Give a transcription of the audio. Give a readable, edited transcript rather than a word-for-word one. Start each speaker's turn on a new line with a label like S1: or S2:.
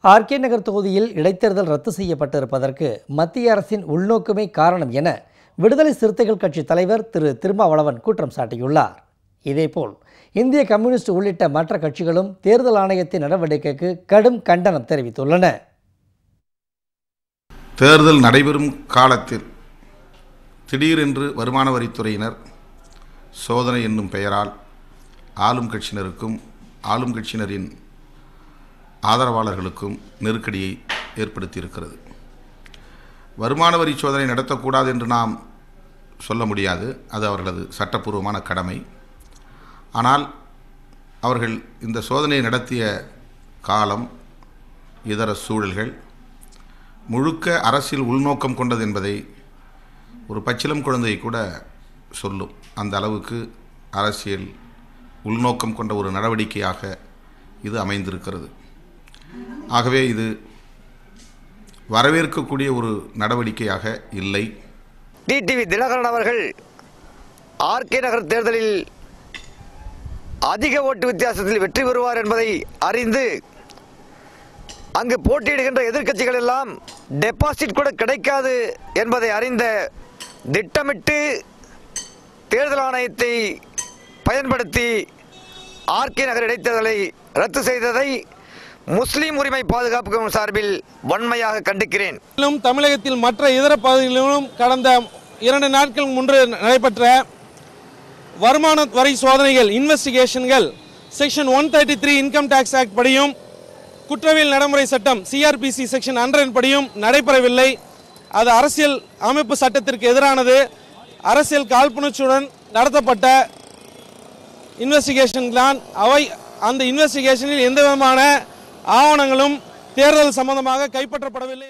S1: RK நகர் தொகுதியில் இடைத்தேர்தல் ரத்து செய்யப்பட்டிருப்பதற்கு மத்திய அரசின் உள்நோக்கமே காரணம் என விடுதலை சிறுத்தைகள் கட்சி தலைவர் திரு திருமாவளவன் குற்றம் சாட்டியுள்ளார். இதேபோல் இந்திய கம்யூனிஸ்ட் உள்ளிட்ட மற்ற கட்சிகளும் தேர்தல் ஆணையத்தின் நடவடிக்கைக்கு கடும் கண்டனம் தெரிவித்துள்ளன.
S2: தேர்தல் நடைபெறும் காலத்தில் திடீரென்று வருமான வரித்துறையினர் சோதனை என்னும் பெயரால் ஆளும் கட்சியினருக்கும் ஆளும் கட்சியினரின் ஆதரவாளர்களுக்கும் நெருக்கடியை ஏற்படுத்தியிருக்கிறது. வருமான வரி சோதனை நடத்தக்கூடாது என்று நாம் சொல்ல முடியாது, அது அவர்களது சட்டப்பூர்வமான கடமை. ஆனால் அவர்கள் இந்த சோதனையை நடத்திய காலம், இதர சூழல்கள் முழுக்க அரசியல் உள்நோக்கம் கொண்டது என்பதை ஒரு பச்சிளம் குழந்தை கூட சொல்லும். அந்த அளவுக்கு அரசியல் உள்நோக்கம் கொண்ட ஒரு நடவடிக்கையாக இது அமைந்திருக்கிறது. ஆகவே இது வரவேற்கக்கூடிய ஒரு நடவடிக்கையாக இல்லை.
S3: டிடிவி தினகரன் அவர்கள் ஆர்கே நகர் தேர்தலில் அதிக ஓட்டு வித்தியாசத்தில் வெற்றி பெறுவார் என்பதை அறிந்து அங்கு போட்டியிடுகின்ற எதிர்க்கட்சிகள் எல்லாம் டெபாசிட் கூட கிடைக்காது என்பதை அறிந்த திட்டமிட்டு தேர்தல் ஆணையத்தை பயன்படுத்தி ஆர்கே நகர் இடைத்தேர்தலை ரத்து செய்ததை முஸ்லிம் உரிமை பாதுகாப்பு சார்பில் வன்மையாக கண்டிக்கிறேன்.
S4: தமிழகத்தில் மற்ற இதர பகுதிகளிலும் கடந்த 2 நாட்கள் முன்பு நடைபெற்ற வருமான வரி சோதனைகள் இன்வெஸ்டிகேஷன்கள் செக்ஷன் 133 இன்கம் டாக்ஸ் ஆக்ட் படியும் குற்றவியல் நடைமுறை சட்டம் சிஆர்பிசி செக்ஷன் 100 படியும் நடைபெறவில்லை. அது அரசியல் அமைப்பு சட்டத்திற்கு எதிரானது. அரசியல் காழ்ப்புணர்ச்சியுடன் நடத்தப்பட்ட இன்வெஸ்டிகேஷன் தான் அவை. அந்த இன்வெஸ்டிகேஷனில் எந்த விதமான ஆவணங்களும் தேர்தல் சம்பந்தமாக கைப்பற்றப்படவில்லை.